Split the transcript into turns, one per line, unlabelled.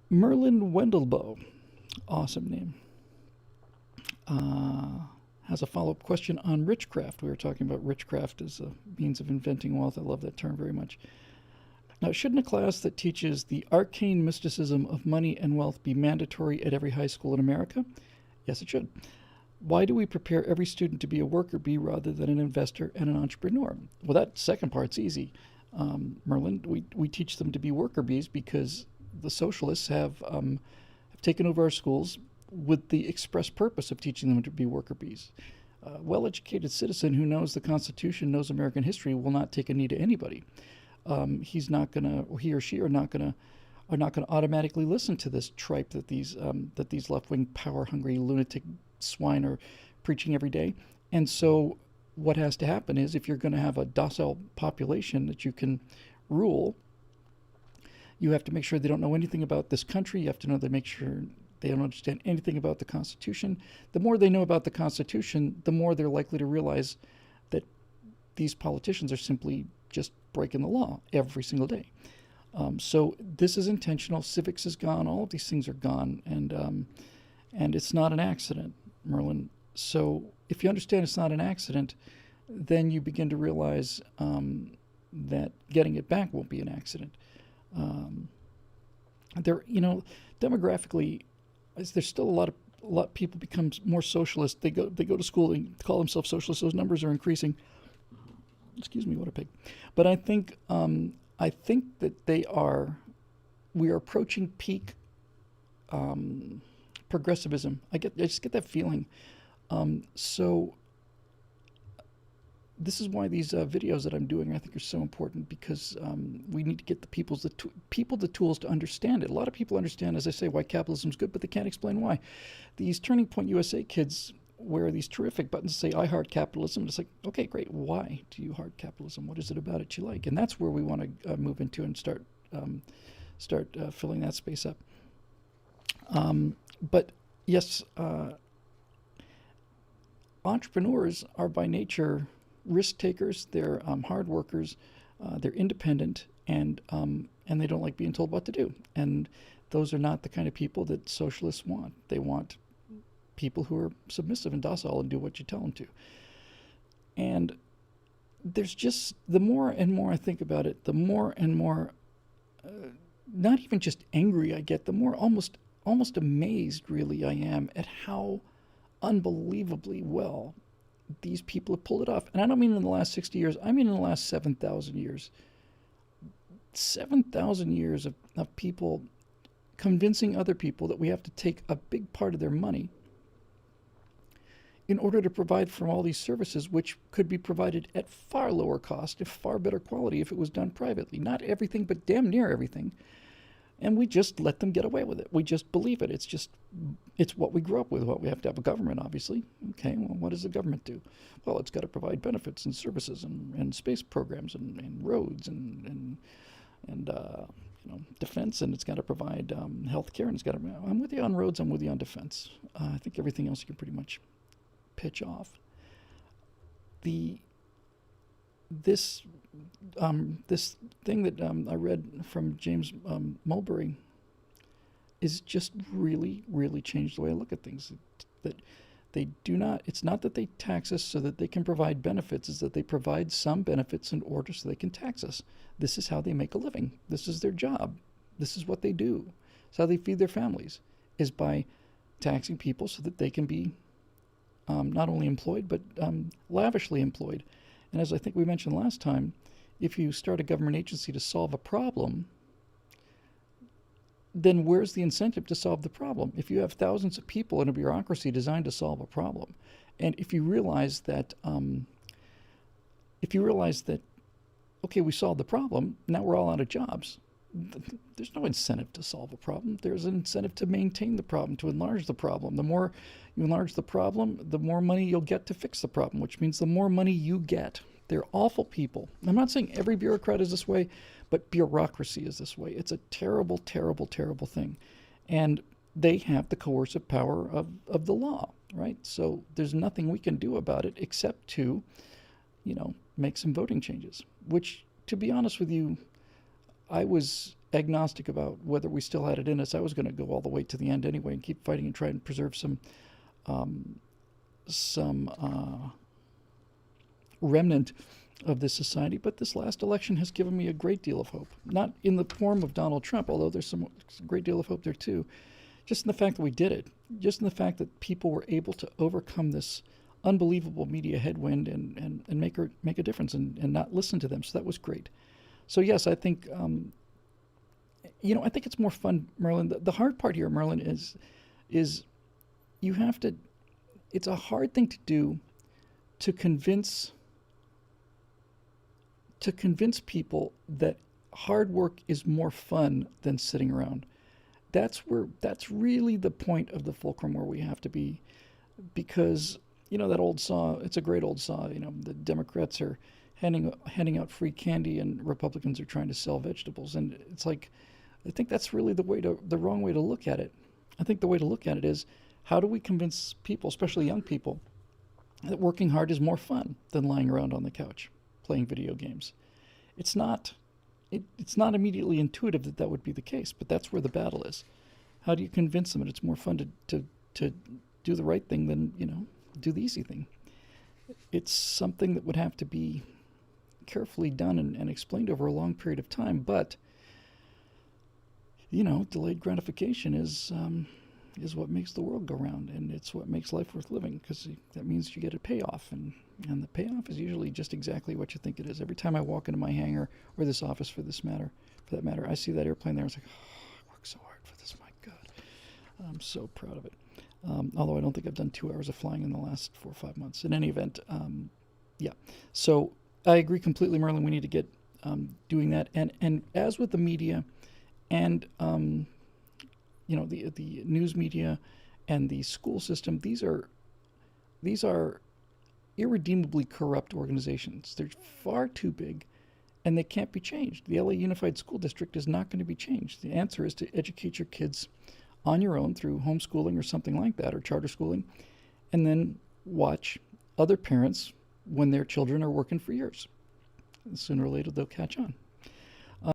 Merlin Wendelboe, awesome name, has a follow-up question on richcraft. We were talking about richcraft as a means of inventing wealth. I love that term very much. Now, shouldn't a class that teaches the arcane mysticism of money and wealth be mandatory at every high school in America? Yes, it should. Why do we prepare every student to be a worker bee rather than an investor and an entrepreneur? Well, that second part's easy, Merlin. We teach them to be worker bees because the socialists have taken over our schools with the express purpose of teaching them to be worker bees. A well-educated citizen who knows the Constitution, knows American history, will not take a knee to anybody. He's not gonna, or he or she are not gonna automatically listen to this tripe that these left-wing, power-hungry lunatic swine are preaching every day. And so, what has to happen is, if you're going to have a docile population that you can rule, you have to make sure they don't know anything about this country. You have to know they make sure they don't understand anything about the Constitution. The more they know about the Constitution, the more they're likely to realize that these politicians are simply just breaking the law every single day. So this is intentional. Civics is gone. All of these things are gone, and it's not an accident, Merlin. So if you understand it's not an accident, then you begin to realize that getting it back won't be an accident. Demographically, there's still a lot of people become more socialist. They go to school and call themselves socialists. Those numbers are increasing. Excuse me, what a pig. But I think that we are approaching peak progressivism. I just get that feeling. So this is why these videos that I'm doing, I think, are so important, because we need to get the people the tools to understand it. A lot of people understand, as I say, why capitalism is good, but they can't explain why. These Turning Point USA kids wear these terrific buttons that say, I heart capitalism. And it's like, okay, great. Why do you heart capitalism? What is it about it you like? And that's where we want to move into and start filling that space up. But yes, entrepreneurs are by nature risk takers. They're hard workers. They're independent, and they don't like being told what to do. And those are not the kind of people that socialists want. They want people who are submissive and docile and do what you tell them to. And there's just, the more and more I think about it, the more and more, not even just angry I get, the more almost amazed really I am at how unbelievably well these people have pulled it off. And I don't mean in the last 60 years, I mean in the last 7,000 years. 7,000 years of people convincing other people that we have to take a big part of their money in order to provide for all these services, which could be provided at far lower cost, and far better quality if it was done privately. Not everything, but damn near everything. And we just let them get away with it. We just believe it. It's what we grew up with. Well, we have to have a government, obviously. Okay, well, what does the government do? Well, it's got to provide benefits and services and space programs and roads and defense, and it's got to provide health care, and it's got to. I'm with you on roads. I'm with you on defense. I think everything else you can pretty much pitch off. This thing that I read from James Mulberry is just really changed the way I look at things. That they do not. It's not that they tax us so that they can provide benefits. It's that they provide some benefits in order so they can tax us. This is how they make a living. This is their job. This is what they do. It's how they feed their families, is by taxing people so that they can be not only employed, but lavishly employed. And as I think we mentioned last time, if you start a government agency to solve a problem, then where's the incentive to solve the problem? If you have thousands of people in a bureaucracy designed to solve a problem, and if you realize that, okay, we solved the problem, now we're all out of jobs. There's no incentive to solve a problem. There's an incentive to maintain the problem, to enlarge the problem. The more you enlarge the problem, the more money you'll get to fix the problem, which means the more money you get. They're awful people. I'm not saying every bureaucrat is this way, but bureaucracy is this way. It's a terrible, terrible, terrible thing. And they have the coercive power of the law, right? So there's nothing we can do about it except to, make some voting changes, which, to be honest with you, I was agnostic about whether we still had it in us. I was going to go all the way to the end anyway and keep fighting and try and preserve some remnant of this society. But this last election has given me a great deal of hope. Not in the form of Donald Trump, although there's some great deal of hope there too. Just in the fact that we did it. Just in the fact that people were able to overcome this unbelievable media headwind and make a difference and not listen to them. So that was great. So yes, I think I think it's more fun, Merlin. The hard part here, Merlin, is you have to. It's a hard thing to do to convince people that hard work is more fun than sitting around. That's really the point of the fulcrum where we have to be, because that old saw. It's a great old saw. The Democrats are handing out free candy and Republicans are trying to sell vegetables, and it's like, I think that's really the wrong way to look at it. I think the way to look at it is, how do we convince people, especially young people, that working hard is more fun than lying around on the couch playing video games? It's not immediately intuitive that would be the case, but that's where the battle is. How do you convince them that it's more fun to do the right thing than do the easy thing? It's something that would have to be carefully done and explained over a long period of time, but delayed gratification is what makes the world go round, and it's what makes life worth living, because that means you get a payoff, and the payoff is usually just exactly what you think it is. Every time I walk into my hangar or this office, for that matter, I see that airplane there. It's like, I worked so hard for this. My God, I'm so proud of it. Although I don't think I've done 2 hours of flying in the last 4 or 5 months. In any event, yeah. So I agree completely, Merlin. We need to get doing that, and as with the media, and the news media and the school system, these are irredeemably corrupt organizations. They're far too big, and they can't be changed. The LA Unified School District is not going to be changed. The answer is to educate your kids on your own through homeschooling or something like that, or charter schooling, and then watch other parents when their children are working for years. Sooner or later, they'll catch on.